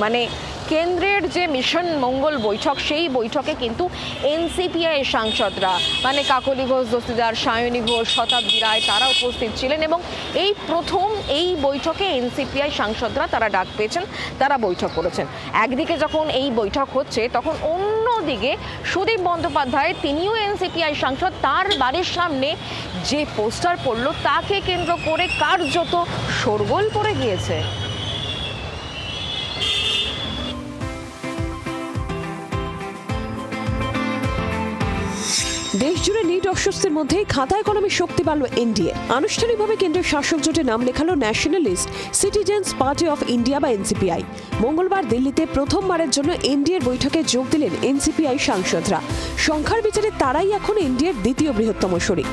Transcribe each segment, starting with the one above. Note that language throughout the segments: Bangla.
মানে কেন্দ্রের যে মিশন মঙ্গল বৈঠক, সেই বৈঠকে কিন্তু এনসিপিআই সাংসদরা মানে কাকলি ঘোষ, দস্তিদার, সায়নী ঘোষ, শতাব্দী রায় তারা উপস্থিত ছিলেন এবং এই প্রথম এই বৈঠকে এনসিপিআই সাংসদরা তারা ডাক পেয়েছেন, তারা বৈঠক করেছেন। একদিকে যখন এই বৈঠক হচ্ছে তখন অন্যদিকে সুদীপ বন্দ্যোপাধ্যায়, তিনিও এনসিপিআই সাংসদ, তার বাড়ির সামনে যে পোস্টার পড়ল তাকে কেন্দ্র করে কার্যত শোরগোল পড়ে গিয়েছে। দেশজুড়ে নিট অস্বস্তির মধ্যেই খাতায় কলমে শক্তি বাড়ল এনডিএ। আনুষ্ঠানিকভাবে কেন্দ্রের শাসক জোটে নাম লেখালো ন্যাশনালিস্ট সিটিজেন্স পার্টি অফ ইন্ডিয়া বা এনসিপিআই। মঙ্গলবার দিল্লিতে প্রথমবারের জন্য এনডিএর বৈঠকে যোগ দিলেন এনসিপিআই সাংসদরা। সংখ্যার বিচারে তারাই এখন এনডিএর দ্বিতীয় বৃহত্তম শরিক।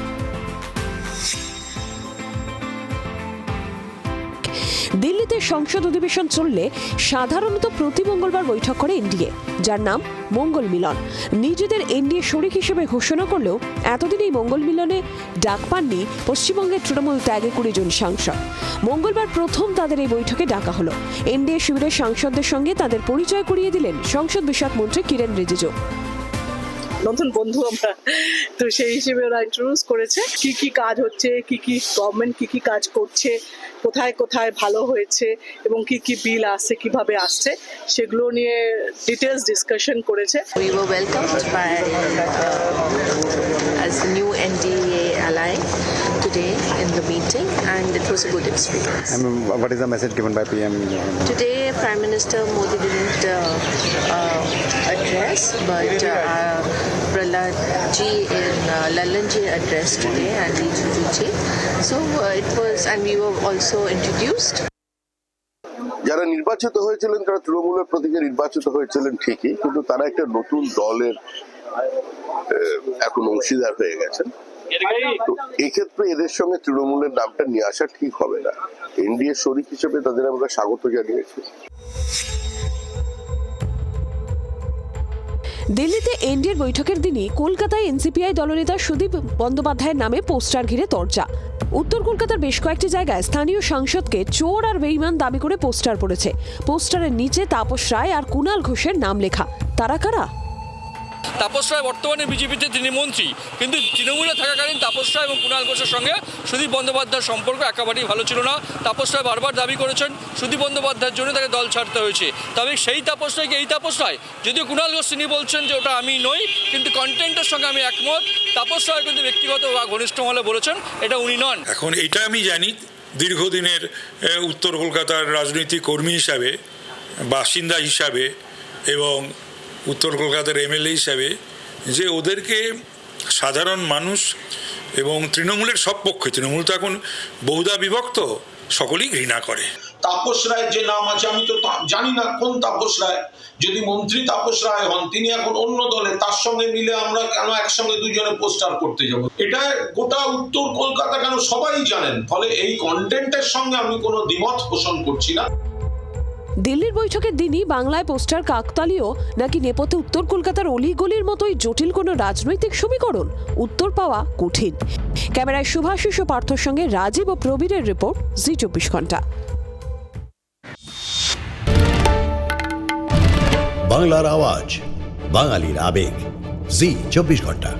দিল্লিতে সংসদ অধিবেশন চললে সাধারণত প্রতি মঙ্গলবার বৈঠক করে এনডিএ, যার নাম মঙ্গল মিলন। নিজেদের এনডিএ শরিক হিসেবে ঘোষণা করলেও এতদিন এই মঙ্গল মিলনে ডাক পাননি পশ্চিমবঙ্গের তৃণমূল ত্যাগে 20 জন সাংসদ। মঙ্গলবার প্রথম তাদের এই বৈঠকে ডাকা হলো। এনডিএ শিবিরের সাংসদদের সঙ্গে তাদের পরিচয় করিয়ে দিলেন সংসদ বিষয়ক মন্ত্রী কিরেন রিজিজু। নতুন বন্ধু আমরা, তো সেই হিসেবে ওরা ইন্ট্রোডিউস করেছে কি কি কাজ হচ্ছে, কি কি গভর্নমেন্ট কি কি কাজ করছে, কোথায় কোথায় ভালো হয়েছে এবং কি কি বিল আসছে, কিভাবে আসছে, সেগুলো নিয়ে ডিটেলস ডিসকাশন করেছে। We were welcomed by as the new NDA ally today in the meeting, and it was a good experience. I mean, what is the message given by PM? Today, Prime Minister Modi didn't address, but Prahlad ji in Lallan ji addressed today, and Riju ji. So it was, and we were also introduced. যারা নির্বাচিত হয়েছিলেন তারা তৃণমূলের প্রতীকে নির্বাচিত হয়েছিলেন ঠিকই, কিন্তু তারা একটা নতুন দলের এখন অংশীদার হয়ে গেছেন। তো এক্ষেত্রে এদের সঙ্গে তৃণমূলের নামটা নিয়ে আসা ঠিক হবে না। এনডিএ শরিক হিসেবে তাদের আমরা স্বাগত জানিয়েছি। দিল্লিতে এনডিএর বৈঠকের দিনই কলকাতায় এনসিপিআই দলনেতা সুদীপ বন্দ্যোপাধ্যায়ের নামে পোস্টার ঘিরে চর্চা। উত্তর কলকাতার বেশ কয়েকটি জায়গায় স্থানীয় সাংসদকে চোর আর বেঈমান দাবি করে পোস্টার পড়েছে। পোস্টারের নিচে তাপস রায় আর কুণাল ঘোষের নাম লেখা। তারা কারা? তাপস রায় বর্তমানে বিজেপিতে তিনি মন্ত্রী, কিন্তু তৃণমূলে থাকাকালীন তাপস রায় এবং কুণাল ঘোষের সঙ্গে সুদীপ বন্দ্যোপাধ্যায়ের সম্পর্ক একেবারেই ভালো ছিল না। তাপস রায় বারবার দাবি করেছেন সুদীপ বন্দ্যোপাধ্যায়ের জন্য তাকে দল ছাড়তে হয়েছে। তবে সেই তাপস রায় কি এই তাপস রায়? যদিও কুণাল ঘোষ তিনি বলছেন যে ওটা আমি নই, কিন্তু কন্টেন্টের সঙ্গে আমি একমত। তাপস রায় কিন্তু ব্যক্তিগত বা ঘনিষ্ঠ মহলে বলেছেন এটা উনি নন। এখন এটা আমি জানি দীর্ঘদিনের উত্তর কলকাতার রাজনৈতিক কর্মী হিসাবে, বাসিন্দা হিসাবে এবং উত্তর কলকাতার এমএলএ হিসাবে, যে ওদেরকে সাধারণ মানুষ এবং তৃণমূলের সব পক্ষে, তৃণমূল তো এখন বহুধা বিভক্ত, সকলেই ঘৃণা করে। তাপস রায়ের যে নাম আছে আমি তো জানি না কোন তাপস রায়। যদি মন্ত্রী তাপস রায় হন, তিনি এখন অন্য দলে, তার সঙ্গে মিলে আমরা কেন একসঙ্গে দুজনে পোস্টার করতে যাব? এটা গোটা উত্তর কলকাতা কেন সবাই জানেন। ফলে এই কন্টেন্টের সঙ্গে আমি কোনো দ্বিমত পোষণ করছি না। দিল্লির বৈঠকের দিনই বাংলায় পোস্টার কাকতালীয় নাকি নেপথ্যে উত্তর কলকাতার অলিগলির মতোই জটিল কোনো রাজনৈতিক সমীকরণ? উত্তর পাওয়া কঠিন। ক্যামেরায় শুভাশিস ও পার্থর সঙ্গে রাজীব ও প্রবীরের রিপোর্ট, জি 24 ঘন্টা। বাংলার আওয়াজ, বাঙালির আবেগ, জি 24 ঘন্টা।